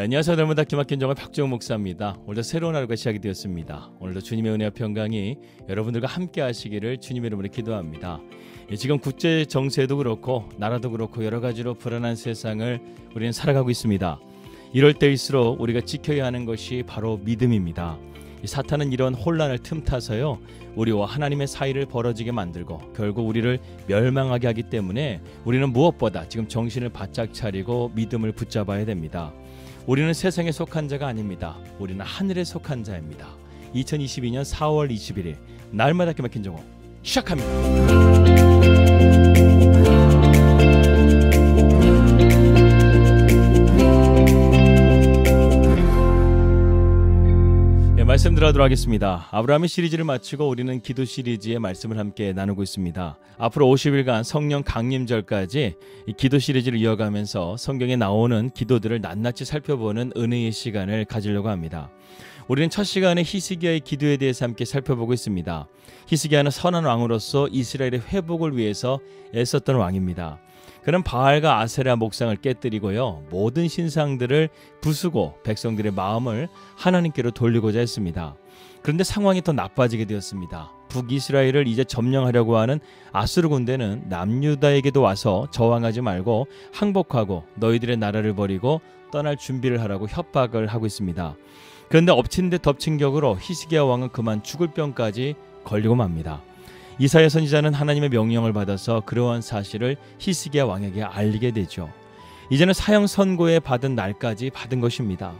안녕하세요. 날마다 기막힌 정말 박정우 목사입니다. 오늘도 새로운 하루가 시작이 되었습니다. 오늘도 주님의 은혜와 평강이 여러분들과 함께 하시기를 주님의 이름으로 기도합니다. 지금 국제 정세도 그렇고 나라도 그렇고 여러 가지로 불안한 세상을 우리는 살아가고 있습니다. 이럴 때일수록 우리가 지켜야 하는 것이 바로 믿음입니다. 사탄은 이런 혼란을 틈타서요, 우리와 하나님의 사이를 벌어지게 만들고 결국 우리를 멸망하게 하기 때문에 우리는 무엇보다 지금 정신을 바짝 차리고 믿음을 붙잡아야 됩니다. 우리는 세상에 속한 자가 아닙니다. 우리는 하늘에 속한 자입니다. 2022년 4월 21일 날마다 기막힌 정오 시작합니다. 말씀 들어가도록 하겠습니다. 아브라함의 시리즈를 마치고 우리는 기도 시리즈의 말씀을 함께 나누고 있습니다. 앞으로 50일간 성령 강림절까지 이 기도 시리즈를 이어가면서 성경에 나오는 기도들을 낱낱이 살펴보는 은혜의 시간을 가지려고 합니다. 우리는 첫 시간에 히스기야의 기도에 대해서 함께 살펴보고 있습니다. 히스기야는 선한 왕으로서 이스라엘의 회복을 위해서 애썼던 왕입니다. 그는 바알과 아세라 목상을 깨뜨리고요, 모든 신상들을 부수고 백성들의 마음을 하나님께로 돌리고자 했습니다. 그런데 상황이 더 나빠지게 되었습니다. 북이스라엘을 이제 점령하려고 하는 아수르 군대는 남유다에게도 와서 저항하지 말고 항복하고 너희들의 나라를 버리고 떠날 준비를 하라고 협박을 하고 있습니다. 그런데 엎친 데 덮친 격으로 히스기야 왕은 그만 죽을 병까지 걸리고 맙니다. 이사야 선지자는 하나님의 명령을 받아서 그러한 사실을 히스기야 왕에게 알리게 되죠. 이제는 사형 선고에 받은 날까지 받은 것입니다.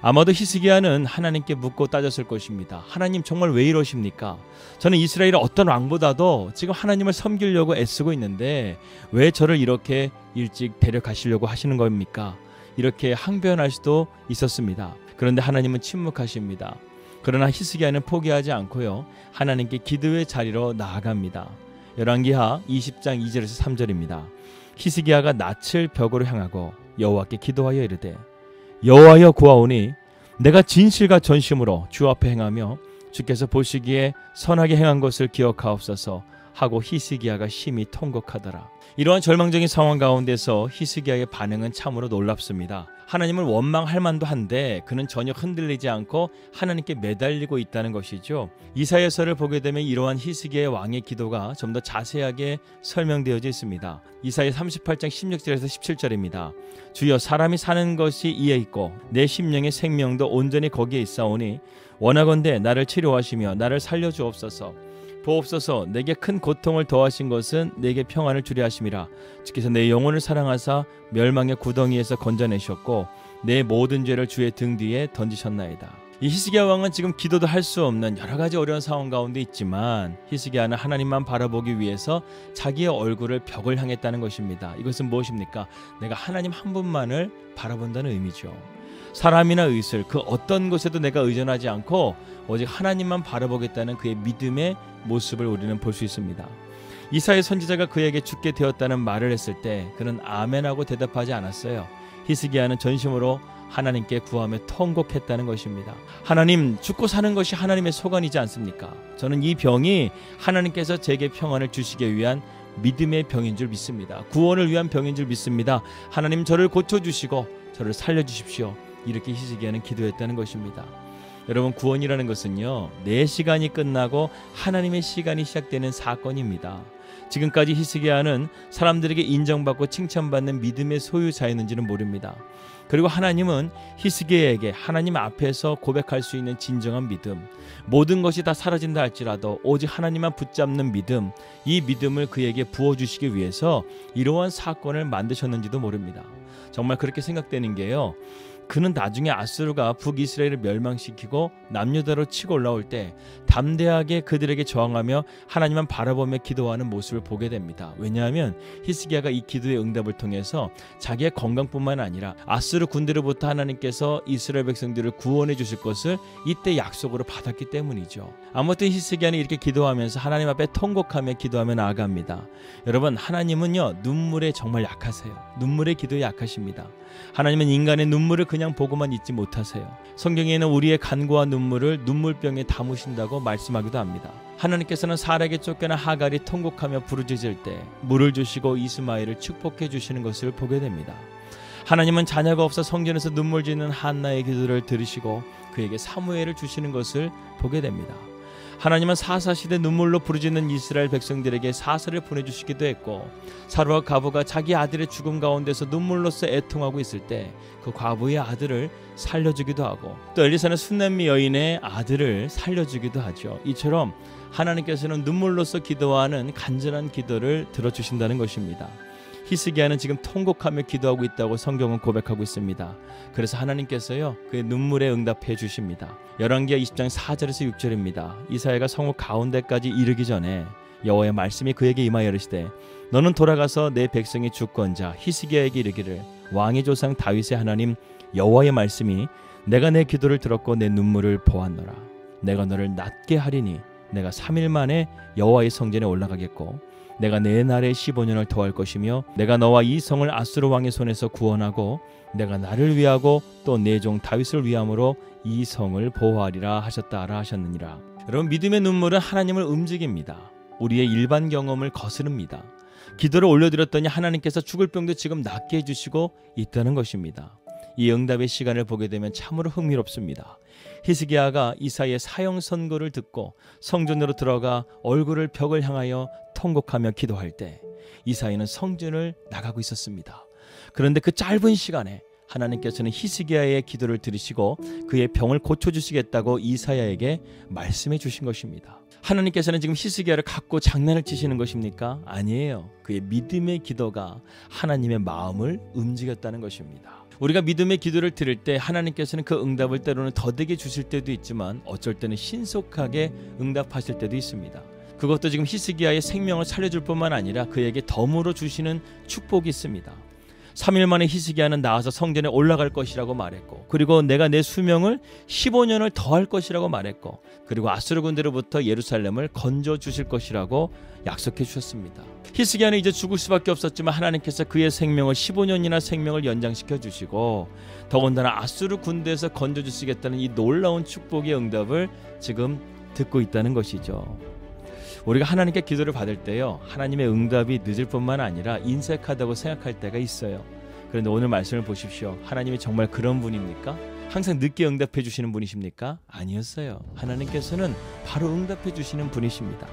아마도 히스기야는 하나님께 묻고 따졌을 것입니다. 하나님 정말 왜 이러십니까? 저는 이스라엘의 어떤 왕보다도 지금 하나님을 섬기려고 애쓰고 있는데 왜 저를 이렇게 일찍 데려가시려고 하시는 겁니까? 이렇게 항변할 수도 있었습니다. 그런데 하나님은 침묵하십니다. 그러나 히스기야는 포기하지 않고요, 하나님께 기도의 자리로 나아갑니다. 열왕기하 20장 2절에서 3절입니다. 히스기야가 낯을 벽으로 향하고 여호와께 기도하여 이르되 여호와여 구하오니 내가 진실과 전심으로 주 앞에 행하며 주께서 보시기에 선하게 행한 것을 기억하옵소서 하고 히스기야가 심히 통곡하더라. 이러한 절망적인 상황 가운데서 히스기야의 반응은 참으로 놀랍습니다. 하나님을 원망할 만도 한데 그는 전혀 흔들리지 않고 하나님께 매달리고 있다는 것이죠. 이사야서를 보게 되면 이러한 히스기야의 왕의 기도가 좀 더 자세하게 설명되어져 있습니다. 이사야 38장 16절에서 17절입니다. 주여 사람이 사는 것이 이에 있고 내 심령의 생명도 온전히 거기에 있사오니 원하건대 나를 치료하시며 나를 살려주옵소서. 보옵소서. 내게 큰 고통을 더하신 것은 내게 평안을 주려 하심이라. 주께서 내 영혼을 사랑하사 멸망의 구덩이에서 건져내셨고 내 모든 죄를 주의 등 뒤에 던지셨나이다. 이 히스기야 왕은 지금 기도도 할 수 없는 여러 가지 어려운 상황 가운데 있지만 히스기야는 하나님만 바라보기 위해서 자기의 얼굴을 벽을 향했다는 것입니다. 이것은 무엇입니까? 내가 하나님 한 분만을 바라본다는 의미죠. 사람이나 의술 그 어떤 것에도 내가 의존하지 않고 오직 하나님만 바라보겠다는 그의 믿음의 모습을 우리는 볼 수 있습니다. 이사야 선지자가 그에게 죽게 되었다는 말을 했을 때 그는 아멘하고 대답하지 않았어요. 히스기야는 전심으로 하나님께 구하며 통곡했다는 것입니다. 하나님, 죽고 사는 것이 하나님의 소관이지 않습니까? 저는 이 병이 하나님께서 제게 평안을 주시기 위한 믿음의 병인 줄 믿습니다. 구원을 위한 병인 줄 믿습니다. 하나님 저를 고쳐주시고 저를 살려주십시오. 이렇게 히스기야는 기도했다는 것입니다. 여러분, 구원이라는 것은요, 내 시간이 끝나고 하나님의 시간이 시작되는 사건입니다. 지금까지 히스기야는 사람들에게 인정받고 칭찬받는 믿음의 소유자였는지는 모릅니다. 그리고 하나님은 히스기야에게 하나님 앞에서 고백할 수 있는 진정한 믿음, 모든 것이 다 사라진다 할지라도 오직 하나님만 붙잡는 믿음, 이 믿음을 그에게 부어주시기 위해서 이러한 사건을 만드셨는지도 모릅니다. 정말 그렇게 생각되는 게요, 그는 나중에 아수르가 북이스라엘을 멸망시키고 남유다로 치고 올라올 때 담대하게 그들에게 저항하며 하나님만 바라보며 기도하는 모습을 보게 됩니다. 왜냐하면 히스기야가 이 기도의 응답을 통해서 자기의 건강뿐만 아니라 아수르 군대로부터 하나님께서 이스라엘 백성들을 구원해 주실 것을 이때 약속으로 받았기 때문이죠. 아무튼 히스기야는 이렇게 기도하면서 하나님 앞에 통곡하며 기도하며 나아갑니다. 여러분, 하나님은요, 눈물에 정말 약하세요. 눈물의 기도에 약하십니다. 하나님은 인간의 눈물을 그냥 보고만 있지 못하세요. 성경에는 우리의 간구와 눈물을 눈물병에 담으신다고 말씀하기도 합니다. 하나님께서는 사라에게 쫓겨난 하갈이 통곡하며 부르짖을 때 물을 주시고 이스마엘을 축복해 주시는 것을 보게 됩니다. 하나님은 자녀가 없어 성전에서 눈물 짓는 한나의 기도를 들으시고 그에게 사무엘을 주시는 것을 보게 됩니다. 하나님은 사사시대 눈물로 부르짖는 이스라엘 백성들에게 사사를 보내주시기도 했고, 사루와 과부가 자기 아들의 죽음 가운데서 눈물로써 애통하고 있을 때 그 과부의 아들을 살려주기도 하고, 또 엘리사는 순남미 여인의 아들을 살려주기도 하죠. 이처럼 하나님께서는 눈물로써 기도하는 간절한 기도를 들어주신다는 것입니다. 히스기야는 지금 통곡하며 기도하고 있다고 성경은 고백하고 있습니다. 그래서 하나님께서요, 그의 눈물에 응답해 주십니다. 열왕기하 20장 4절에서 6절입니다. 이사야가 성읍 가운데까지 이르기 전에 여호와의 말씀이 그에게 임하여 이르시되, 너는 돌아가서 내 백성의 주권자 히스기야에게 이르기를, 왕의 조상 다윗의 하나님 여호와의 말씀이 내가 내 기도를 들었고 내 눈물을 보았노라. 내가 너를 낫게 하리니 내가 3일 만에 여호와의 성전에 올라가겠고, 내가 내 날에 15년을 더할 것이며, 내가 너와 이 성을 아수르 왕의 손에서 구원하고, 내가 나를 위하고 또 내 종 다윗을 위함으로 이 성을 보호하리라 하셨다라 하셨느니라. 여러분, 믿음의 눈물은 하나님을 움직입니다. 우리의 일반 경험을 거스릅니다. 기도를 올려드렸더니 하나님께서 죽을 병도 지금 낫게 해주시고 있다는 것입니다. 이 응답의 시간을 보게 되면 참으로 흥미롭습니다. 히스기야가 이사야의 사형 선고를 듣고 성전으로 들어가 얼굴을 벽을 향하여 통곡하며 기도할 때 이사야는 성전을 나가고 있었습니다. 그런데 그 짧은 시간에 하나님께서는 히스기야의 기도를 들으시고 그의 병을 고쳐주시겠다고 이사야에게 말씀해 주신 것입니다. 하나님께서는 지금 히스기야를 갖고 장난을 치시는 것입니까? 아니에요. 그의 믿음의 기도가 하나님의 마음을 움직였다는 것입니다. 우리가 믿음의 기도를 드릴 때 하나님께서는 그 응답을 때로는 더디게 주실 때도 있지만 어쩔 때는 신속하게 응답하실 때도 있습니다. 그것도 지금 히스기야의 생명을 살려줄 뿐만 아니라 그에게 덤으로 주시는 축복이 있습니다. 3일 만에 히스기야는 나와서 성전에 올라갈 것이라고 말했고, 그리고 내가 내 수명을 15년을 더할 것이라고 말했고, 그리고 아수르 군대로부터 예루살렘을 건져 주실 것이라고 약속해 주셨습니다. 히스기야는 이제 죽을 수밖에 없었지만 하나님께서 그의 생명을 15년이나 생명을 연장시켜 주시고, 더군다나 아수르 군대에서 건져 주시겠다는 이 놀라운 축복의 응답을 지금 듣고 있다는 것이죠. 우리가 하나님께 기도를 받을 때요, 하나님의 응답이 늦을 뿐만 아니라 인색하다고 생각할 때가 있어요. 그런데 오늘 말씀을 보십시오. 하나님이 정말 그런 분입니까? 항상 늦게 응답해 주시는 분이십니까? 아니었어요. 하나님께서는 바로 응답해 주시는 분이십니다.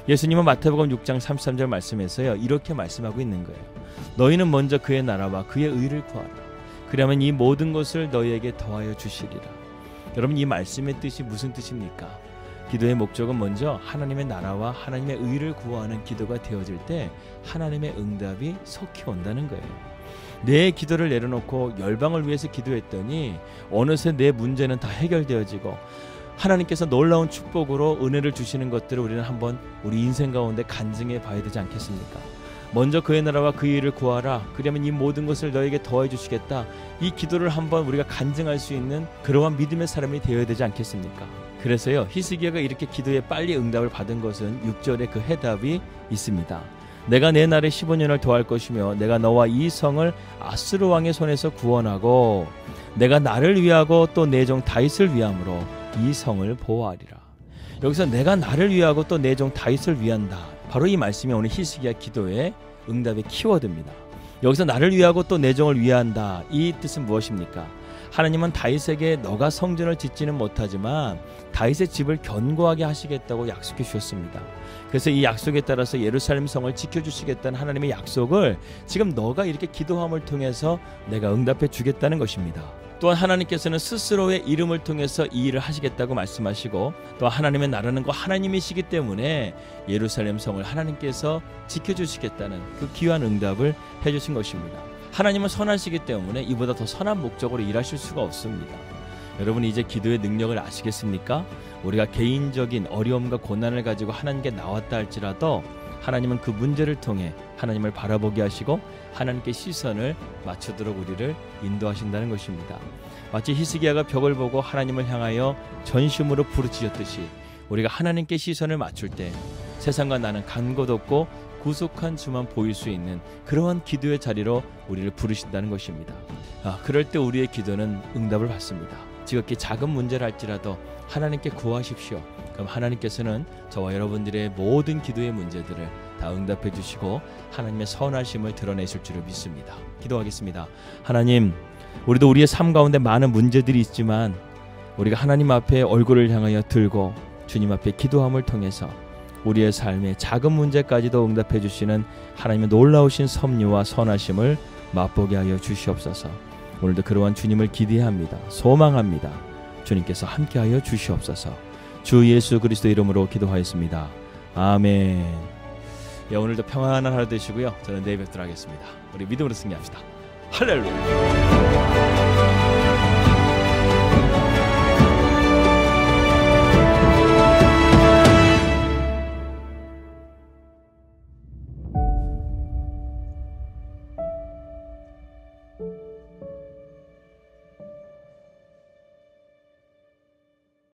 예수님은 마태복음 6장 33절 말씀에서요, 이렇게 말씀하고 있는 거예요. 너희는 먼저 그의 나라와 그의 의를 구하라. 그러면 이 모든 것을 너희에게 더하여 주시리라. 여러분, 이 말씀의 뜻이 무슨 뜻입니까? 기도의 목적은 먼저 하나님의 나라와 하나님의 의를 구하는 기도가 되어질 때 하나님의 응답이 속히 온다는 거예요. 내 기도를 내려놓고 열방을 위해서 기도했더니 어느새 내 문제는 다 해결되어지고 하나님께서 놀라운 축복으로 은혜를 주시는 것들을 우리는 한번 우리 인생 가운데 간증해 봐야 되지 않겠습니까? 먼저 그의 나라와 그의 의를 구하라. 그러면 이 모든 것을 너에게 더해 주시겠다. 이 기도를 한번 우리가 간증할 수 있는 그러한 믿음의 사람이 되어야 되지 않겠습니까? 그래서요, 히스기야가 이렇게 기도에 빨리 응답을 받은 것은 6절에 그 해답이 있습니다. 내가 내 날에 15년을 더할 것이며, 내가 너와 이 성을 아수르 왕의 손에서 구원하고, 내가 나를 위하고 또 내 종 다윗을 위함으로 이 성을 보호하리라. 여기서 내가 나를 위하고 또 내 종 다윗을 위한다. 바로 이 말씀이 오늘 히스기야 기도의 응답의 키워드입니다. 여기서 나를 위하고 또 내 종을 위한다. 이 뜻은 무엇입니까? 하나님은 다윗에게 너가 성전을 짓지는 못하지만 다윗의 집을 견고하게 하시겠다고 약속해 주셨습니다. 그래서 이 약속에 따라서 예루살렘 성을 지켜주시겠다는 하나님의 약속을 지금 너가 이렇게 기도함을 통해서 내가 응답해 주겠다는 것입니다. 또한 하나님께서는 스스로의 이름을 통해서 이 일을 하시겠다고 말씀하시고, 또 하나님의 나라는 거 하나님이시기 때문에 예루살렘 성을 하나님께서 지켜주시겠다는 그 귀한 응답을 해주신 것입니다. 하나님은 선하시기 때문에 이보다 더 선한 목적으로 일하실 수가 없습니다. 여러분, 이제 기도의 능력을 아시겠습니까? 우리가 개인적인 어려움과 고난을 가지고 하나님께 나왔다 할지라도 하나님은 그 문제를 통해 하나님을 바라보게 하시고 하나님께 시선을 맞추도록 우리를 인도하신다는 것입니다. 마치 히스기야가 벽을 보고 하나님을 향하여 전심으로 부르짖었듯이 우리가 하나님께 시선을 맞출 때 세상과 나는 간 곳 없고 구속한 주만 보일 수 있는 그러한 기도의 자리로 우리를 부르신다는 것입니다. 그럴 때 우리의 기도는 응답을 받습니다. 지극히 작은 문제를 할지라도 하나님께 구하십시오. 그럼 하나님께서는 저와 여러분들의 모든 기도의 문제들을 다 응답해 주시고 하나님의 선하심을 드러내실 줄을 믿습니다. 기도하겠습니다. 하나님, 우리도 우리의 삶 가운데 많은 문제들이 있지만 우리가 하나님 앞에 얼굴을 향하여 들고 주님 앞에 기도함을 통해서 우리의 삶의 작은 문제까지도 응답해 주시는 하나님의 놀라우신 섭리와 선하심을 맛보게 하여 주시옵소서. 오늘도 그러한 주님을 기대합니다. 소망합니다. 주님께서 함께하여 주시옵소서. 주 예수 그리스도 이름으로 기도하였습니다. 아멘. 예, 오늘도 평안한 하루 되시고요. 저는 내일 뵙도록 하겠습니다. 우리 믿음으로 승리합시다. 할렐루야.